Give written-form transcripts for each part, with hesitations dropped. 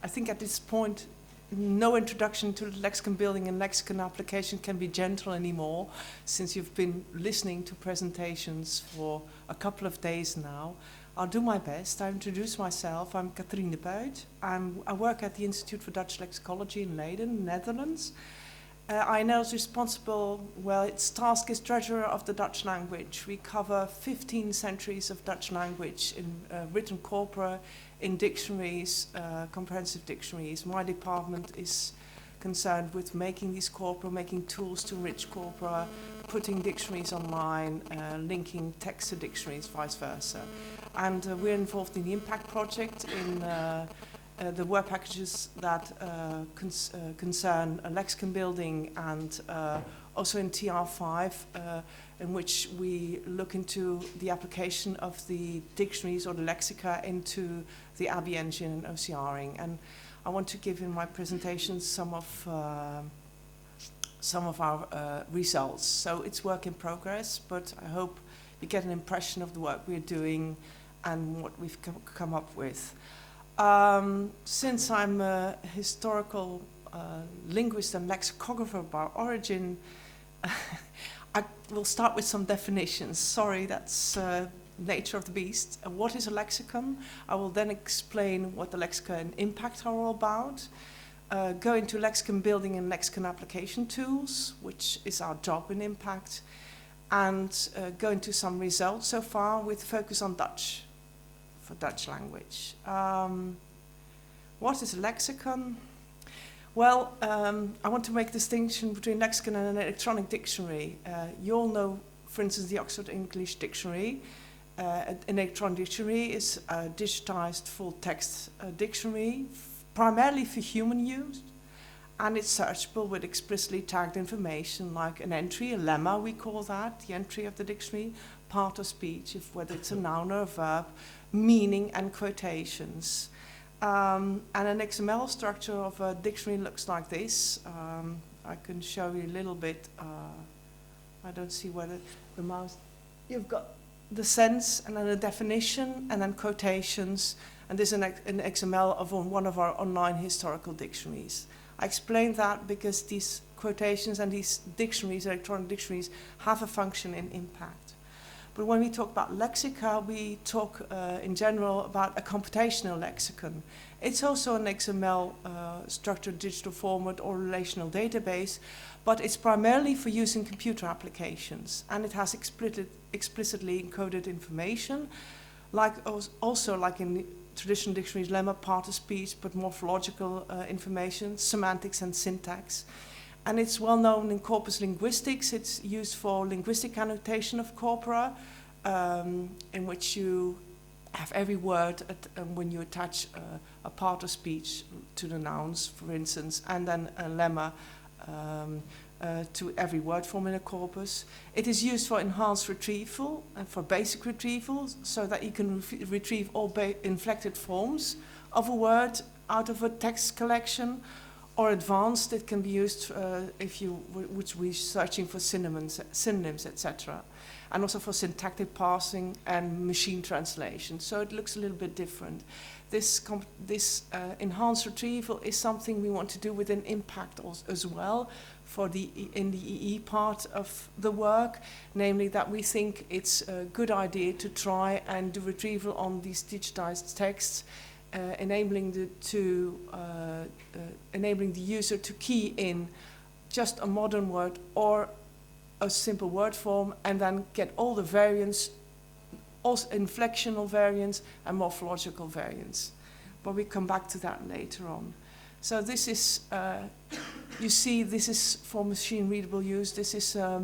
I think at this point, no introduction to lexicon building and lexicon application can be gentle anymore, since you've been listening to presentations for a couple of days now. I'll do my best. I introduce myself. I'm Katrien Depuydt. I work at the Institute for Dutch Lexicology in Leiden, Netherlands. INL is responsible, well, its task is treasurer of the Dutch language. We cover 15 centuries of Dutch language in written corpora, in dictionaries, comprehensive dictionaries. My department is concerned with making these corpora, making tools to enrich corpora, putting dictionaries online, linking text to dictionaries, vice versa. And we're involved in the Impact project in the work packages that concern lexicon building, and also in TR5, in which we look into the application of the dictionaries or the lexica into the ABI engine and OCRing. And I want to give in my presentation some of our results. So it's work in progress, but I hope you get an impression of the work we're doing and what we've come up with. Since I'm a historical linguist and lexicographer by origin, I will start with some definitions. Sorry, that's nature of the beast. What is a lexicon? I will then explain what the lexicon and impact are all about. Go into lexicon building and lexicon application tools, which is our job in impact, and go into some results so far with focus on Dutch, for Dutch language. What is a lexicon? Well, I want to make a distinction between lexicon and an electronic dictionary. You all know, for instance, the Oxford English Dictionary. An electronic dictionary is a digitized full text dictionary, primarily for human use, and it's searchable with explicitly tagged information like an entry, a lemma we call that, the entry of the dictionary, part of speech, whether it's a noun or a verb, meaning and quotations. And an XML structure of a dictionary looks like this. I can show you a little bit. I don't see whether the mouse. You've got the sense, and then a definition, and then quotations. And this is an XML of one of our online historical dictionaries. I explain that because these quotations and these dictionaries, electronic dictionaries, have a function in impact. But when we talk about lexica, we talk in general about a computational lexicon. It's also an XML structured digital format or relational database, but it's primarily for use in computer applications, and it has explicitly encoded information, like also like in traditional dictionaries, lemma, part of speech, but morphological information, semantics and syntax. And it's well known in corpus linguistics. It's used for linguistic annotation of corpora, in which you have every word when you attach a part of speech to the nouns, for instance, and then a lemma to every word form in a corpus. It is used for enhanced retrieval and for basic retrieval, so that you can retrieve all inflected forms of a word out of a text collection. Or advanced, it can be used which we're searching for synonyms, etc. And also for syntactic parsing and machine translation. So it looks a little bit different. This enhanced retrieval is something we want to do within impact as well in the EE part of the work, namely that we think it's a good idea to try and do retrieval on these digitized texts, enabling the user to key in just a modern word or a simple word form, and then get all the variants, also inflectional variants and morphological variants. But we come back to that later on. So this is, you see, this is for machine readable use. This is a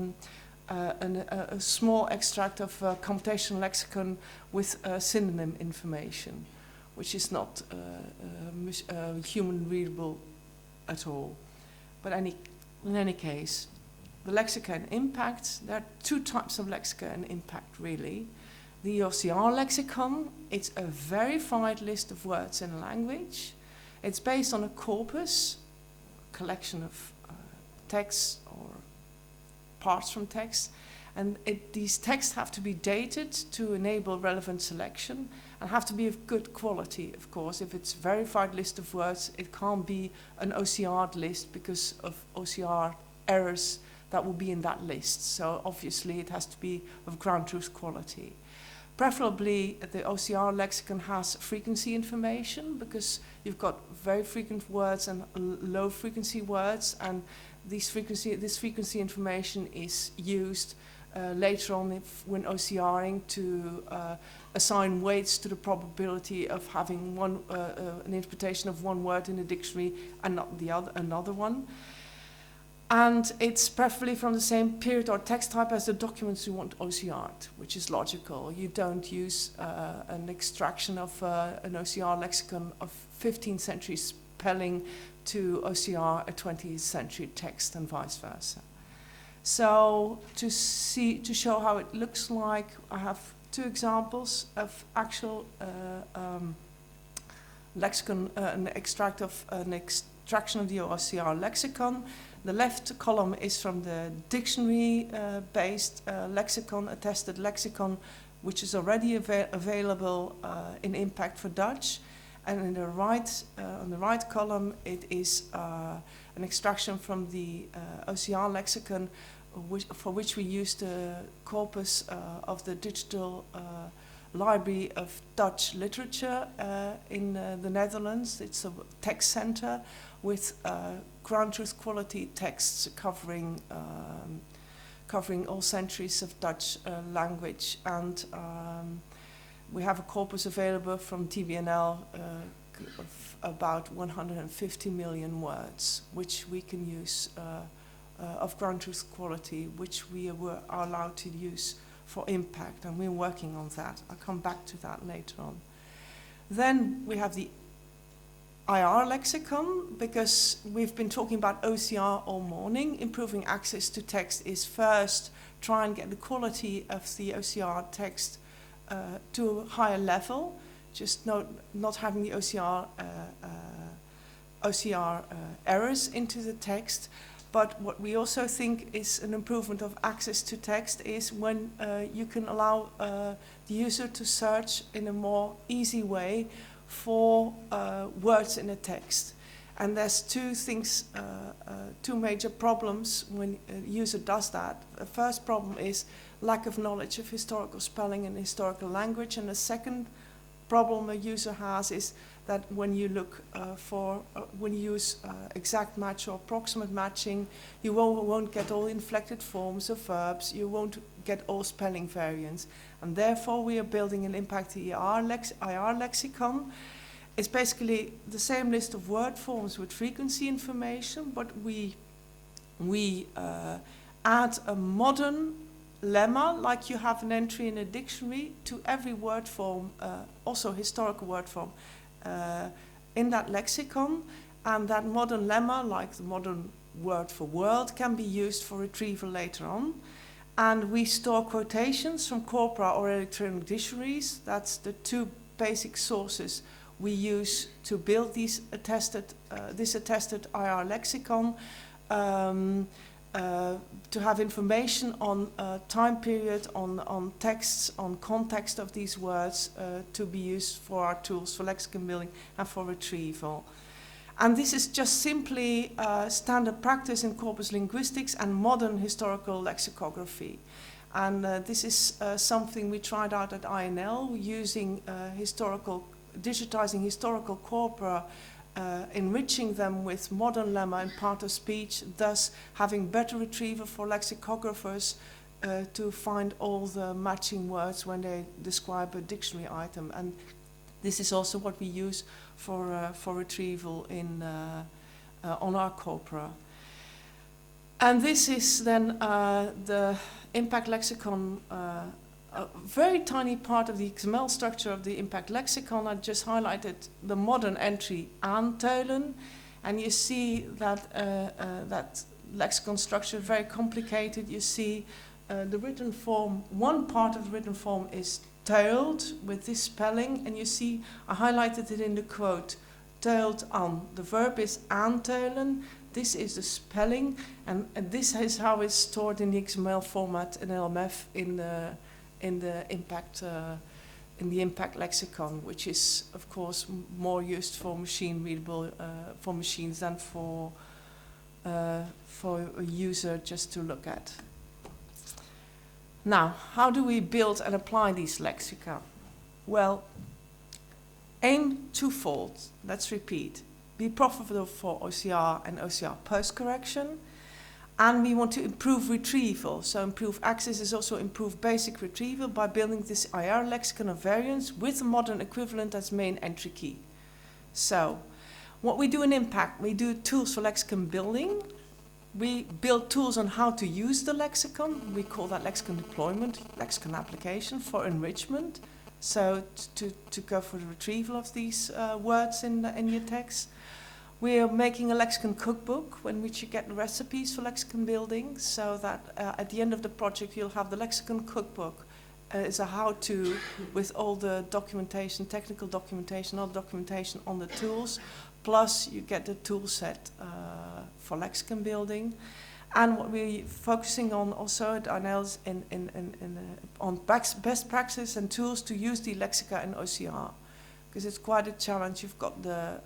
small extract of a computational lexicon with synonym information, which is not human readable at all. But in any case, the lexica and impact, there are two types of lexica and impact really. The OCR lexicon, it's a verified list of words in a language. It's based on a corpus, collection of texts or parts from text, and these texts have to be dated to enable relevant selection, and have to be of good quality, of course. If it's a verified list of words, it can't be an OCR'd list because of OCR errors that will be in that list. So obviously it has to be of ground truth quality. Preferably the OCR lexicon has frequency information, because you've got very frequent words and low frequency words, and this frequency information is used later on when OCRing to assign weights to the probability of having an interpretation of one word in a dictionary and not another one. And it's preferably from the same period or text type as the documents you want OCR'd, which is logical. You don't use an extraction of an OCR lexicon of 15th century spelling to OCR a 20th century text and vice versa. So to show how it looks like, I have two examples of actual lexicon, an extraction of the OCR lexicon. The left column is from the dictionary-based lexicon, attested lexicon, which is already available in Impact for Dutch. And in the on the right column, it is an extraction from the OCR lexicon, for which we use the corpus of the digital library of Dutch literature in the Netherlands. It's a text center with ground truth quality texts covering all centuries of Dutch language, and we have a corpus available from TBNL of about 150 million words, which we can use of ground truth quality, which we are allowed to use for Impact, and we're working on that. I'll come back to that later on. Then we have the IR lexicon, because we've been talking about OCR all morning. Improving access to text is first try and get the quality of the OCR text to a higher level, just not having the OCR errors into the text. But what we also think is an improvement of access to text is when you can allow the user to search in a more easy way for words in a text. And there's two major problems when a user does that. The first problem is lack of knowledge of historical spelling and historical language, and the second problem a user has is that when you look when you use exact match or approximate matching, you won't get all inflected forms of verbs, you won't get all spelling variants, and therefore we are building an Impact IR lexicon. It's basically the same list of word forms with frequency information, but we add a modern lemma, like you have an entry in a dictionary, to every word form, also historical word form, in that lexicon. And that modern lemma, like the modern word for world, can be used for retrieval later on. And we store quotations from corpora or electronic dictionaries. That's the two basic sources we use to build this attested IR lexicon, to have information on time period, on texts, on context of these words, to be used for our tools for lexicon building and for retrieval. And this is just simply standard practice in corpus linguistics and modern historical lexicography. And this is something we tried out at INL, using digitizing historical corpora, enriching them with modern lemma and part of speech, thus having better retrieval for lexicographers to find all the matching words when they describe a dictionary item. And this is also what we use for retrieval on our corpora. And this is then the Impact lexicon, a very tiny part of the XML structure of the Impact lexicon. I just highlighted the modern entry aantolen, and you see that that lexicon structure is very complicated. You see the written form, one part of the written form is teuld with this spelling, and you see I highlighted it in the quote, teuld aan. The verb is aantolen. This is the spelling, and this is how it's stored in the XML format in LMF in the Impact in the impact lexicon, which is of course more used for machine readable, for machines than for a user just to look at. Now, how do we build and apply these lexica? Well, aim twofold. Let's repeat. Be profitable for OCR and OCR post-correction. And we want to improve retrieval. So improve access is also improve basic retrieval by building this IR lexicon of variants with a modern equivalent as main entry key. So what we do in Impact, we do tools for lexicon building. We build tools on how to use the lexicon. We call that lexicon deployment, lexicon application for enrichment. So to go for the retrieval of these words in your text. We are making a lexicon cookbook in which you get recipes for lexicon building, so that at the end of the project you'll have the lexicon cookbook. It's a how-to with all the documentation, technical documentation, all documentation on the tools, plus you get the tool set for lexicon building. And what we're focusing on also at Arnell's on best practice and tools to use the lexica in OCR. Because it's quite a challenge. You've got the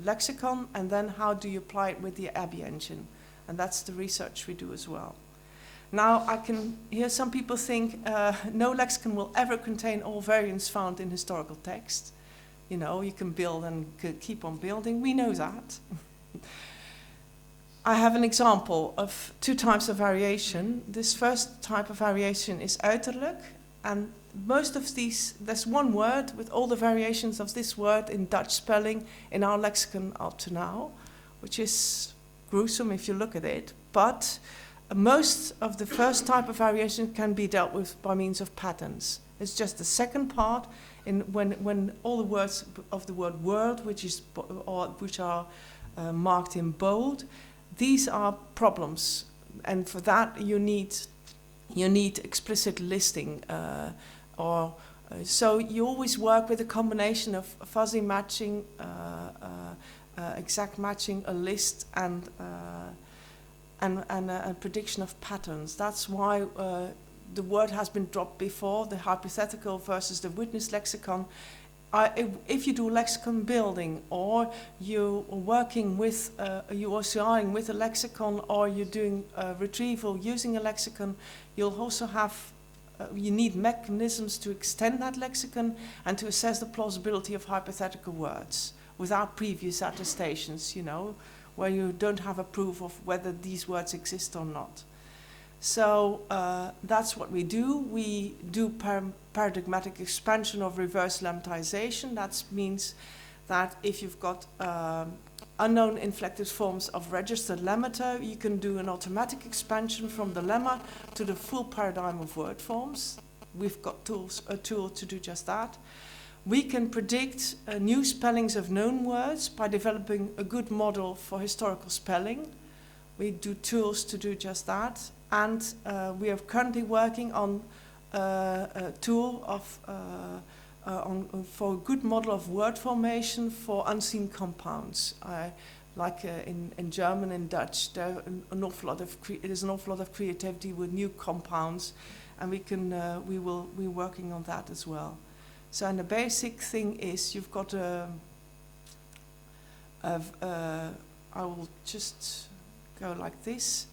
lexicon, and then how do you apply it with the Abby engine? And that's the research we do as well. Now, I can hear some people think no lexicon will ever contain all variants found in historical text. You know, you can build and keep on building. We know that. I have an example of two types of variation. This first type of variation is uiterlijk, and most of these, there's one word with all the variations of this word in Dutch spelling in our lexicon up to now, which is gruesome if you look at it. But most of the first type of variation can be dealt with by means of patterns. It's just the second part in when all the words of the word world, which are marked in bold, these are problems, and for that you need explicit listing. So you always work with a combination of fuzzy matching, exact matching, a list, and a prediction of patterns. That's why the word has been dropped before, the hypothetical versus the witness lexicon. If you do lexicon building, or you're working with, you're OCRing with a lexicon, or you're doing retrieval using a lexicon, you'll also have, you need mechanisms to extend that lexicon and to assess the plausibility of hypothetical words without previous attestations, you know, where you don't have a proof of whether these words exist or not. So that's what we do. We do paradigmatic expansion of reverse lemmatization. That means that if you've got unknown inflected forms of registered lemmata, you can do an automatic expansion from the lemma to the full paradigm of word forms. We've got a tool to do just that. We can predict new spellings of known words by developing a good model for historical spelling. We do tools to do just that. And we are currently working on a tool for a good model of word formation for unseen compounds. Like in German and Dutch, there's an awful lot of creativity with new compounds, and we're working on that as well. So, and the basic thing is you've got I will just go like this.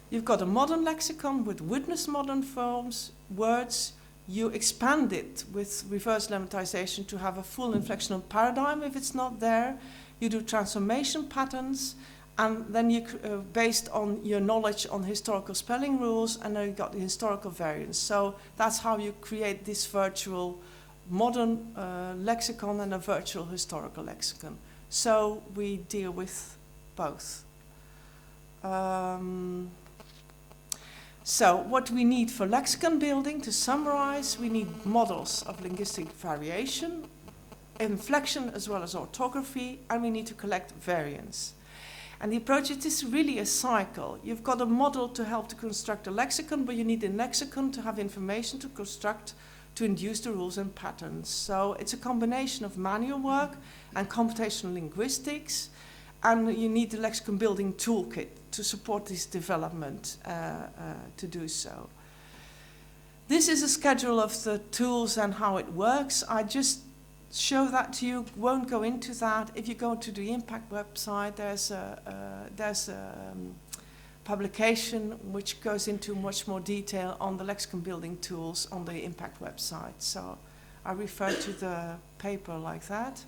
You've got a modern lexicon with witness modern forms, words. You expand it with reverse lemmatization to have a full inflectional paradigm if it's not there. You do transformation patterns, and then you, based on your knowledge on historical spelling rules, and then you got the historical variants. So that's how you create this virtual modern lexicon and a virtual historical lexicon. So we deal with both. So what we need for lexicon building, to summarize, we need models of linguistic variation, inflection as well as orthography, and we need to collect variants. And the approach is really a cycle. You've got a model to help to construct a lexicon, but you need a lexicon to have information to construct, to induce the rules and patterns. So it's a combination of manual work and computational linguistics, and you need the lexicon building toolkit to support this development to do so. This is a schedule of the tools and how it works. I just show that to you, won't go into that. If you go to the Impact website, there's a publication which goes into much more detail on the lexicon building tools on the Impact website. So I refer to the paper like that.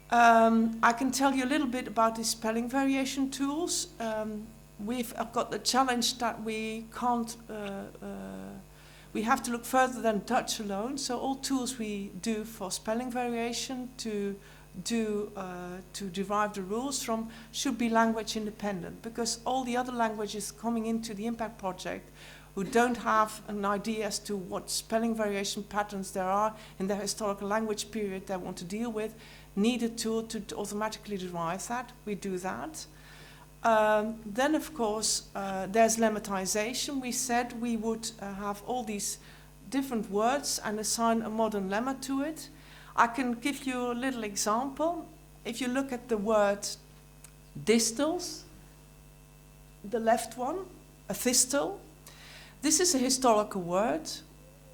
I can tell you a little bit about the spelling variation tools. We've got the challenge that we can't, we have to look further than Dutch alone. So all tools we do for spelling variation to derive the rules from should be language independent, because all the other languages coming into the Impact project who don't have an idea as to what spelling variation patterns there are in their historical language period they want to deal with need a tool to automatically derive that. We do that. Then, of course, there's lemmatization. We said we would have all these different words and assign a modern lemma to it. I can give you a little example. If you look at the word distils, the left one, a thistle, this is a historical word.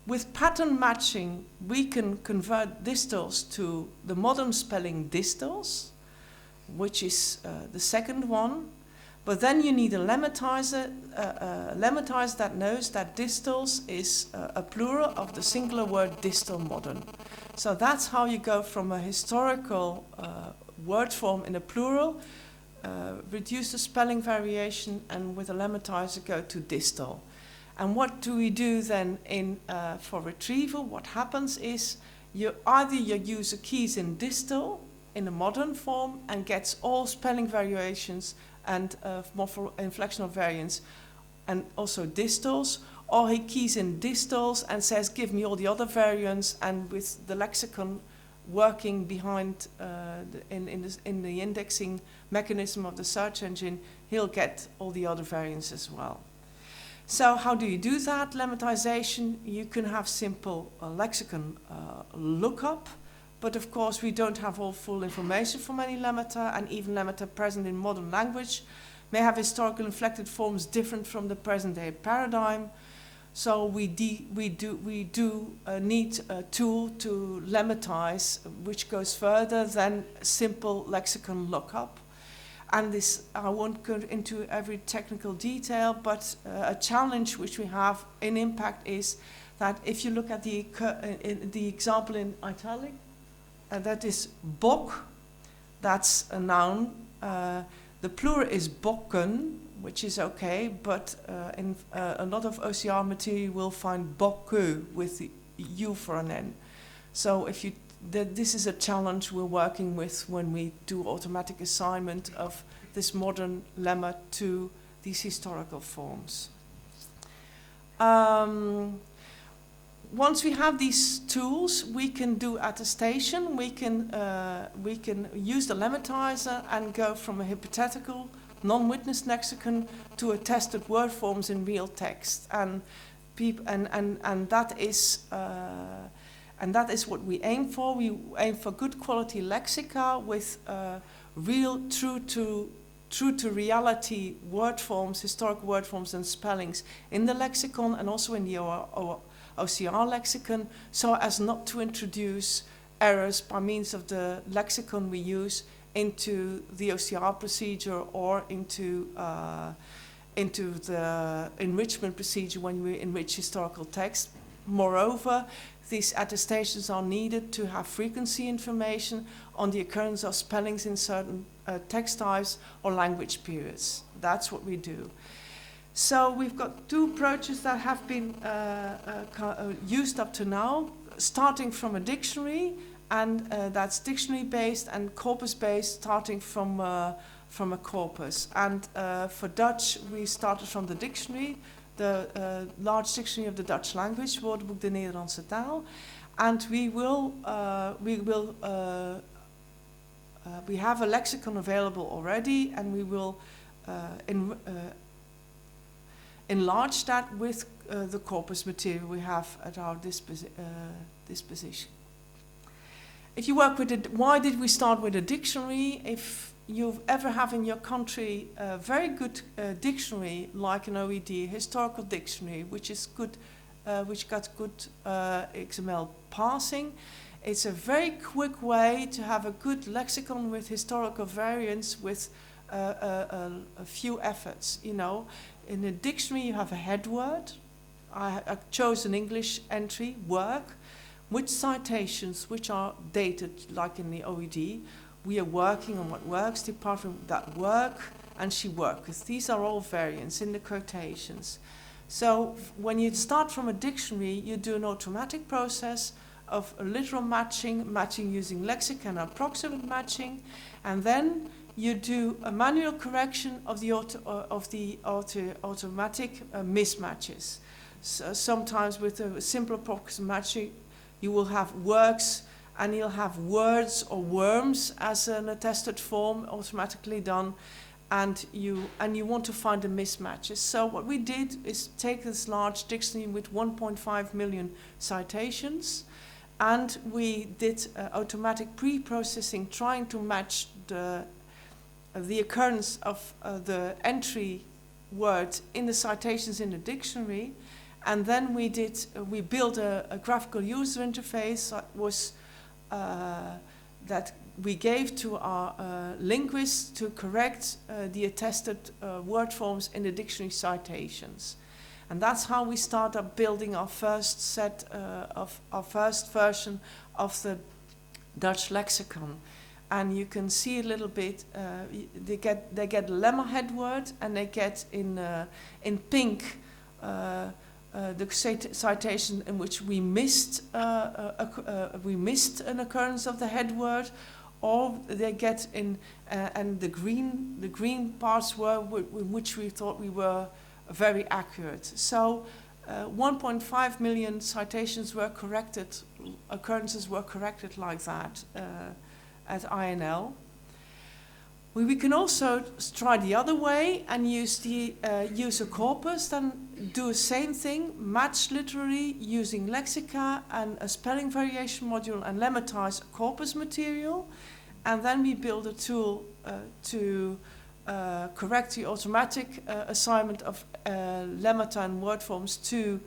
With pattern matching, we can convert distils to the modern spelling distils, which is the second one. But then you need a lemmatizer that knows that distils is a plural of the singular word distal modern. So that's how you go from a historical word form in a plural, reduce the spelling variation, and with a lemmatizer go to distal. And what do we do then for retrieval? What happens is you use a keys in distal in a modern form and gets all spelling variations and inflectional variants and also distals, or he keys in distals and says give me all the other variants, and with the lexicon working behind in the indexing mechanism of the search engine, he'll get all the other variants as well. So how do you do that? Lemmatization, you can have simple lexicon lookup, but of course we don't have all full information from any lemmata, and even lemmata present in modern language may have historical inflected forms different from the present day paradigm. So we do need a tool to lemmatize, which goes further than simple lexicon lookup. And this, I won't go into every technical detail, but a challenge which we have in Impact is that if you look at the example in italic, that is bok, that's a noun. The plural is bokken, which is okay, but in a lot of OCR material you will find bokke with the U for an N. So if you this is a challenge we're working with when we do automatic assignment of this modern lemma to these historical forms. Once we have these tools, we can do attestation. We can use the lemmatizer and go from a hypothetical non-witness lexicon to attested word forms in real text, and that is what we aim for. We aim for good quality lexica with real, true to reality word forms, historic word forms and spellings in the lexicon and also in the OCR lexicon, so as not to introduce errors by means of the lexicon we use into the OCR procedure or into the enrichment procedure when we enrich historical text. Moreover, these attestations are needed to have frequency information on the occurrence of spellings in certain text types or language periods. That's what we do. So we've got two approaches that have been used up to now, starting from a dictionary, and that's dictionary-based, and corpus-based, starting from a corpus. And for Dutch, we started from the dictionary, the large dictionary of the Dutch language, Woordenboek de Nederlandse Taal, and we have a lexicon available already, and we will enlarge that with the corpus material we have at our disposition. If you work with it, why did we start with a dictionary? If you ever have in your country a very good dictionary, like an OED, historical dictionary, which is good which got good XML parsing. It's a very quick way to have a good lexicon with historical variants with a few efforts. You know, in a dictionary you have a head word. I chose an English entry, work, with citations which are dated, like in the OED. We are working on what works, depart from that work, and she worketh. These are all variants in the quotations. So when you start from a dictionary, you do an automatic process of literal matching using lexicon and approximate matching, and then you do a manual correction of the automatic mismatches. So sometimes with a simple approximate matching, you will have works and you'll have words or worms as an attested form automatically done, and you want to find the mismatches. So what we did is take this large dictionary with 1.5 million citations, and we did automatic pre-processing trying to match the occurrence of the entry word in the citations in the dictionary. And then we built a graphical user interface that was that we gave to our linguists to correct the attested word forms in the dictionary citations. And that's how we started building our first set our first version of the Dutch lexicon. And you can see a little bit. They get a lemma head word, and they get in pink. The citation in which we missed an occurrence of the head word, or they get in and the green parts were in which we thought we were very accurate. So 1.5 million citations were corrected, occurrences were corrected like that at INL. We can also try the other way and use the user corpus, then do the same thing, match literally using lexica and a spelling variation module and lemmatize corpus material. And then we build a tool to correct the automatic assignment of lemmata and word forms to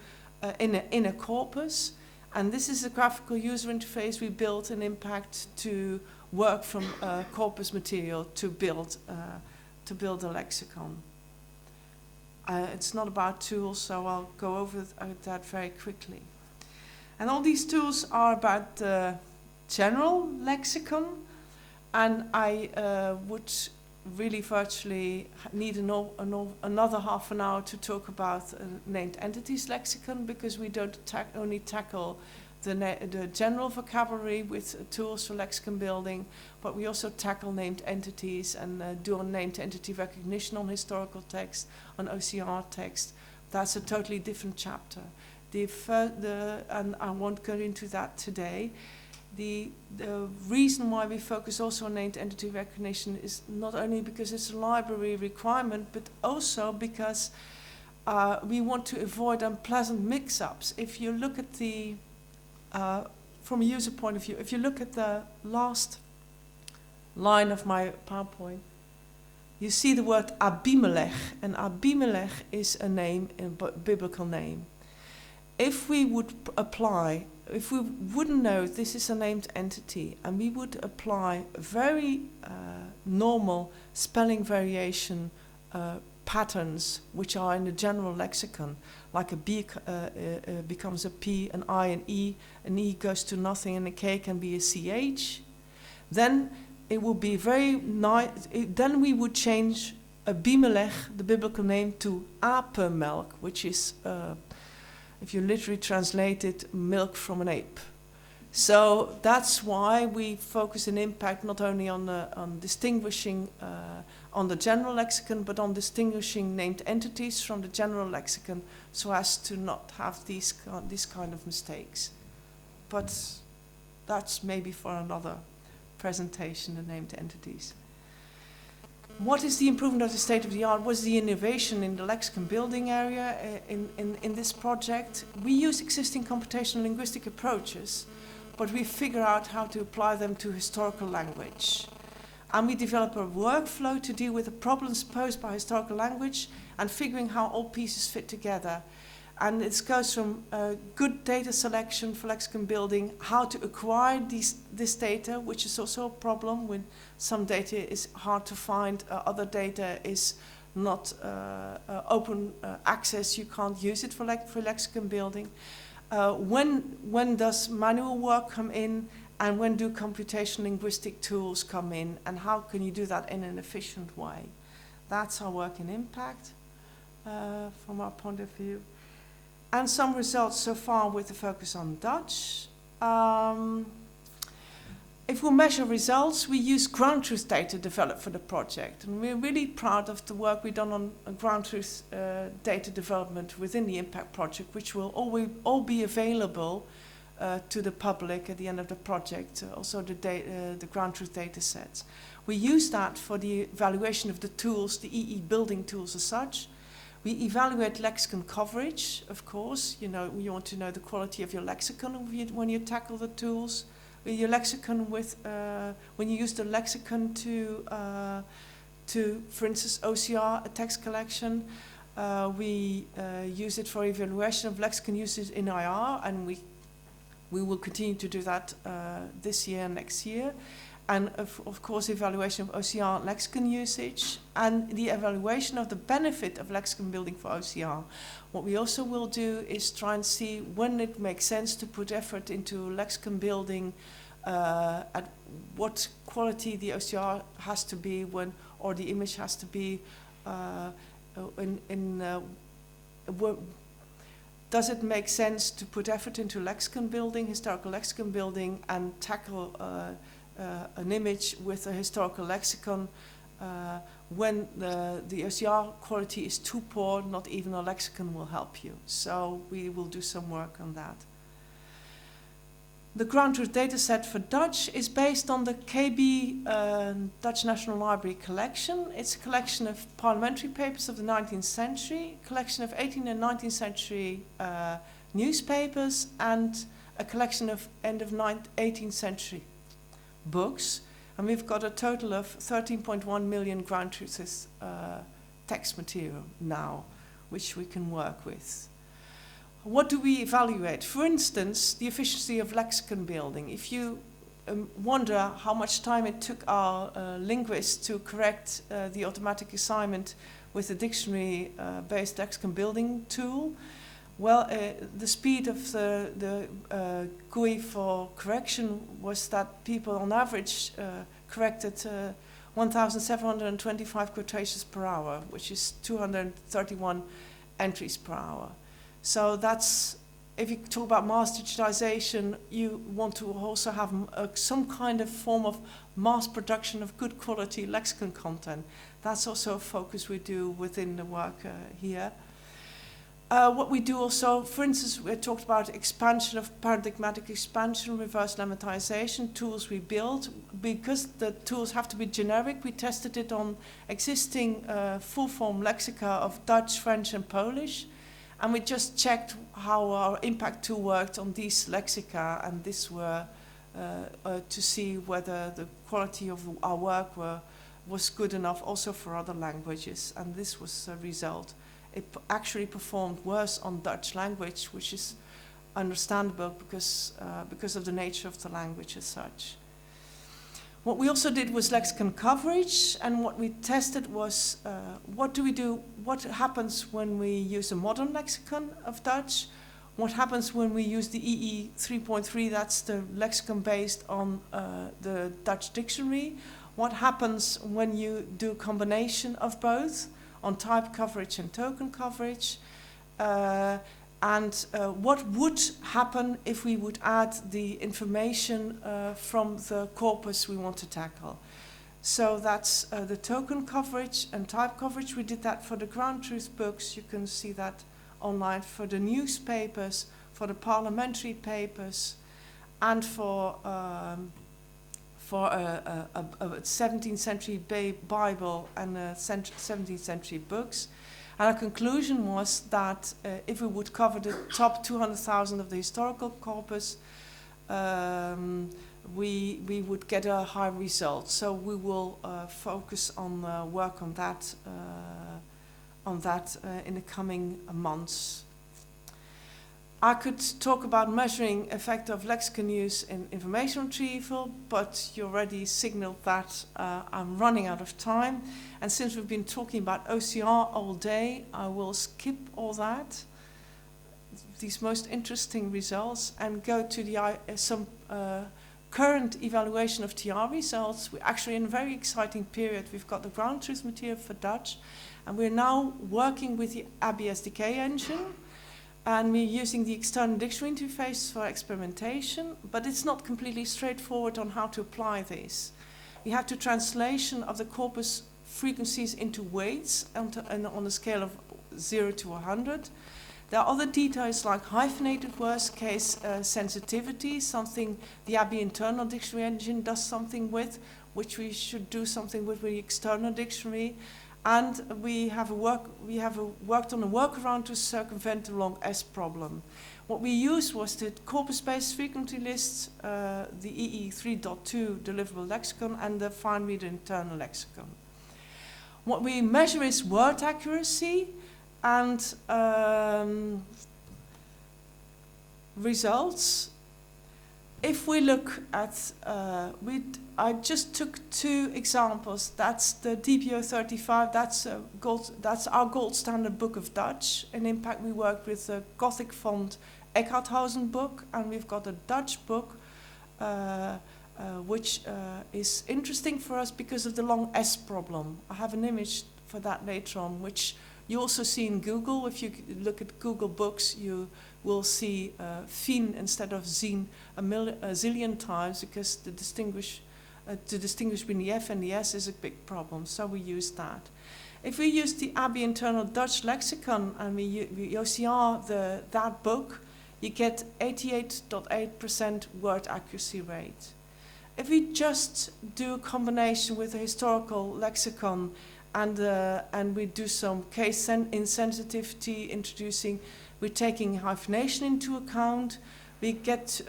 in a corpus. And this is a graphical user interface we built in Impact to work from corpus material to build a lexicon. It's not about tools, so I'll go over that very quickly. And all these tools are about the general lexicon, and I would really virtually need another half an hour to talk about named entities lexicon, because we don't only tackle the general vocabulary with tools for lexicon building, but we also tackle named entities and do named entity recognition on historical text, on OCR text. That's a totally different chapter. And I won't go into that today. The reason why we focus also on named entity recognition is not only because it's a library requirement, but also because we want to avoid unpleasant mix-ups. If you look at from a user point of view, if you look at the last line of my PowerPoint, you see the word Abimelech, and Abimelech is a name, a biblical name. If we wouldn't know this is a named entity, and we would apply very normal spelling variation patterns which are in the general lexicon, like a B becomes a P, an I an E goes to nothing, and a K can be a CH, then it would be very nice. Then we would change Abimelech, the biblical name, to apemelk, which is, if you literally translate it, milk from an ape. So that's why we focus in Impact not only on distinguishing on the general lexicon, but on distinguishing named entities from the general lexicon, so as to not have these kind of mistakes. But that's maybe for another presentation, the named entities. What is the improvement of the state of the art? What is the innovation in the lexicon building area in this project? We use existing computational linguistic approaches, but we figure out how to apply them to historical language. And we develop a workflow to deal with the problems posed by historical language and figuring how all pieces fit together. And it goes from good data selection for lexicon building, how to acquire this data, which is also a problem when some data is hard to find, other data is not open access, you can't use it for lexicon building. When does manual work come in, and when do computational linguistic tools come in, and how can you do that in an efficient way? That's our work in impact from our point of view. And some results so far with the focus on Dutch. If we measure results, we use ground truth data developed for the project. And we're really proud of the work we've done on ground truth data development within the impact project, which will all be available to the public at the end of the project, also the ground truth data sets. We use that for the evaluation of the tools, the EE building tools as such. We evaluate lexicon coverage, of course. You know, you want to know the quality of your lexicon when you tackle the tools. Your lexicon when you use the lexicon to, for instance, OCR, a text collection. We use it for evaluation of lexicon uses in IR, and we will continue to do that this year and next year. And of course, evaluation of OCR lexicon usage and the evaluation of the benefit of lexicon building for OCR. What we also will do is try and see when it makes sense to put effort into lexicon building, at what quality the OCR has to be or the image has to be. Does it make sense to put effort into lexicon building, historical lexicon building, and tackle an image with a historical lexicon when the OCR quality is too poor? Not even a lexicon will help you. So we will do some work on that. The ground truth data set for Dutch is based on the KB Dutch National Library collection. It's a collection of parliamentary papers of the 19th century, a collection of 18th and 19th century newspapers, and a collection of end of 18th century books. And we've got a total of 13.1 million ground truth text material now, which we can work with. What do we evaluate? For instance, the efficiency of lexicon building. If you wonder how much time it took our linguists to correct the automatic assignment with the dictionary-based lexicon building tool, well, the speed of the GUI for correction was that people on average corrected 1,725 quotations per hour, which is 231 entries per hour. So that's, if you talk about mass digitization, you want to also have some kind of form of mass production of good quality lexicon content. That's also a focus we do within the work here. What we do also, for instance, we talked about expansion of paradigmatic expansion, reverse lemmatization, tools we build. Because the tools have to be generic, we tested it on existing full-form lexica of Dutch, French, and Polish. And we just checked how our impact tool worked on these lexica, and this were to see whether the quality of our work was good enough also for other languages. And this was a result. It actually performed worse on Dutch language, which is understandable because of the nature of the language as such. What we also did was lexicon coverage, and what we tested was what do we do, what happens when we use a modern lexicon of Dutch, what happens when we use the EE 3.3, that's the lexicon based on the Dutch dictionary, what happens when you do a combination of both on type coverage and token coverage, and what would happen if we would add the information from the corpus we want to tackle. So that's the token coverage and type coverage. We did that for the ground truth books. You can see that online, for the newspapers, for the parliamentary papers, and for a 17th century Bible and 17th century books. And our conclusion was that if we would cover the top 200,000 of the historical corpus, we would get a high result. So we will focus on work on that in the coming months. I could talk about measuring effect of lexicon use in information retrieval, but you already signaled that I'm running out of time. And since we've been talking about OCR all day, I will skip all that, these most interesting results, and go to the some current evaluation of TR results. We're actually in a very exciting period. We've got the ground truth material for Dutch, and we're now working with the ABI SDK engine. And we're using the external dictionary interface for experimentation, but it's not completely straightforward on how to apply this. We have to translation of the corpus frequencies into weights and on a scale of 0 to 100. There are other details like hyphenated worst case sensitivity, something the ABI internal dictionary engine does something with, which we should do something with the external dictionary. And we have worked on a workaround to circumvent the long S problem. What we used was the corpus-based frequency lists, the EE 3.2 deliverable lexicon, and the fine reader internal lexicon. What we measure is word accuracy and results. If we look at, I just took two examples. That's the DPO 35. That's our gold standard book of Dutch. In Impact, we worked with the Gothic font Eckharthausen book, and we've got a Dutch book, which is interesting for us because of the long S problem. I have an image for that later on, which you also see in Google. If you look at Google Books, you will see fin instead of zine a zillion times, because to distinguish between the F and the S is a big problem, so we use that. If we use the ABI internal Dutch lexicon and we OCR that book, you get 88.8% word accuracy rate. If we just do a combination with a historical lexicon and we do some case insensitivity introducing, we're taking hyphenation into account, we get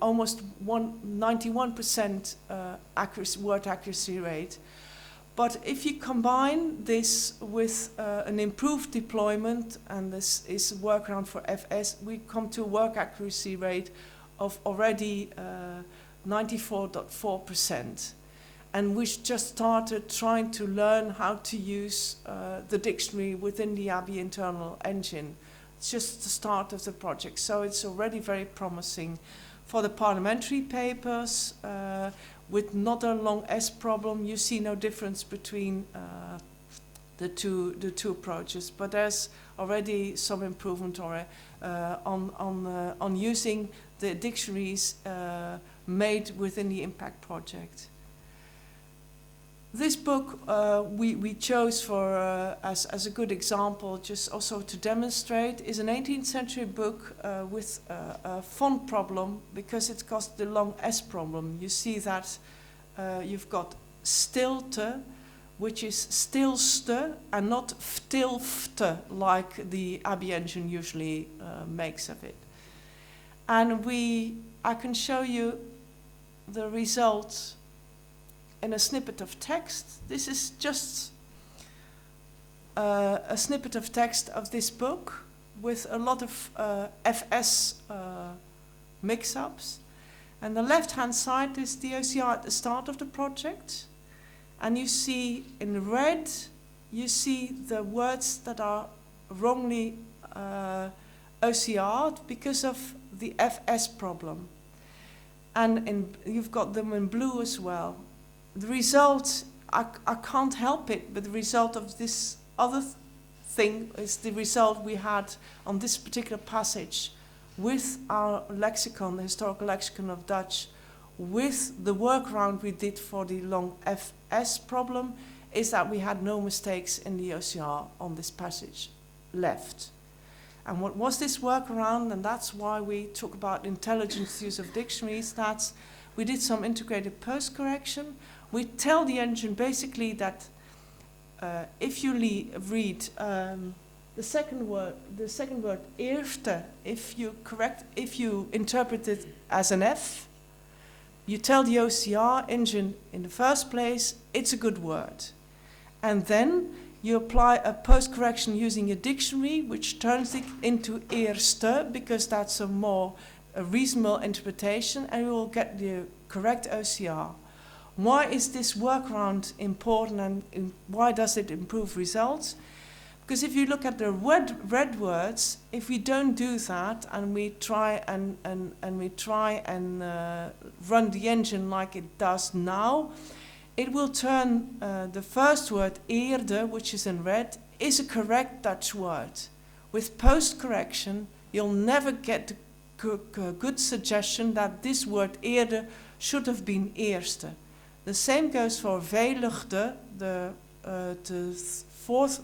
almost 91% word accuracy rate. But if you combine this with an improved deployment, and this is a workaround for FS, we come to a work accuracy rate of already 94.4%. And we just started trying to learn how to use the dictionary within the ABI internal engine. It's just the start of the project, so it's already very promising. For the parliamentary papers, with not a long S problem, you see no difference between the two approaches. But there's already some improvement on using the dictionaries made within the Impact project. This book we chose for as a good example, just also to demonstrate, is an 18th century book with a font problem because it's got the long S problem. You see that you've got stilte, which is stilste, and not ftilfte like the ABI engine usually makes of it. And I can show you the results in a snippet of text. This is just a snippet of text of this book with a lot of FS mix-ups. And the left-hand side is the OCR at the start of the project. And you see in red, you see the words that are wrongly OCR'd because of the FS problem. And you've got them in blue as well. The result, I can't help it, but the result of this other thing is the result we had on this particular passage with our lexicon, the historical lexicon of Dutch, with the workaround we did for the long FS problem, is that we had no mistakes in the OCR on this passage left. And what was this workaround? And that's why we talk about intelligent use of dictionaries. That's, we did some integrated post-correction. We tell the engine basically that if you read the second word eerste, if you interpret it as an F, you tell the OCR engine in the first place it's a good word, and then You apply a post-correction using a dictionary, which turns it into eerste, because that's a reasonable interpretation, and you will get the correct OCR. Why is this workaround important, and why does it improve results? Because if you look at the red words, if we don't do that and we try and run the engine like it does now, it will turn the first word, eerde, which is in red, is a correct Dutch word. With post-correction, you'll never get a good suggestion that this word eerde should have been eerste. The same goes for veiligde, the fourth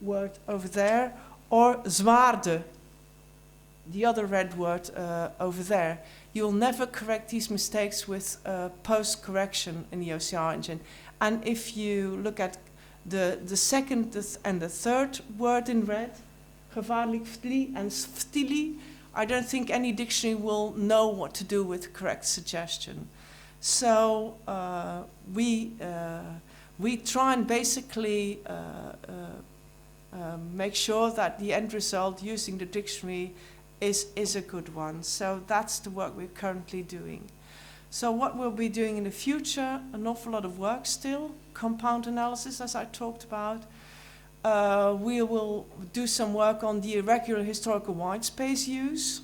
word over there, or zwaarde, the other red word over there. You'll never correct these mistakes with post-correction in the OCR engine. And if you look at the second and the third word in red, gevaarlijk vtili and vtili, I don't think any dictionary will know what to do with correct suggestion. So we try and basically make sure that the end result using the dictionary is a good one. So that's the work we're currently doing. So what we'll be doing in the future, an awful lot of work still, compound analysis as I talked about. We will do some work on the irregular historical whitespace use.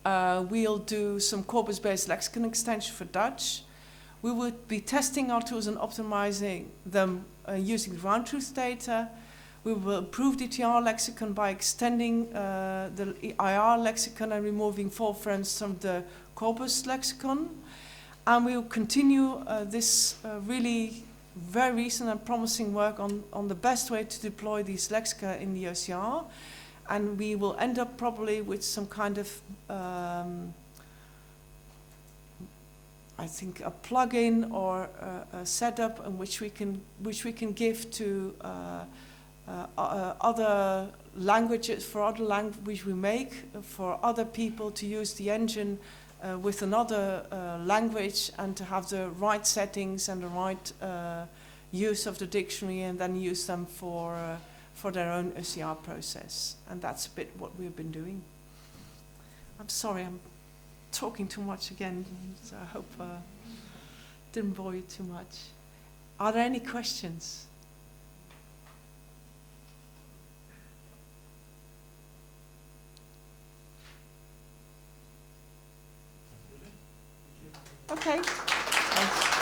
We'll do some corpus-based lexicon extension for Dutch. We will be testing our tools and optimizing them using ground truth data. We will improve the TR lexicon by extending the IR lexicon and removing fault friends from the corpus lexicon. And we will continue this really very recent and promising work on the best way to deploy these lexica in the OCR. And we will end up probably with some kind of, I think, a plugin or a setup in which we can give to other languages, for other language we make, for other people to use the engine with another language and to have the right settings and the right use of the dictionary, and then use them for their own OCR process. And that's a bit what we've been doing. I'm sorry, I'm talking too much again, so I hope didn't bore you too much. Are there any questions? Okay. Thanks.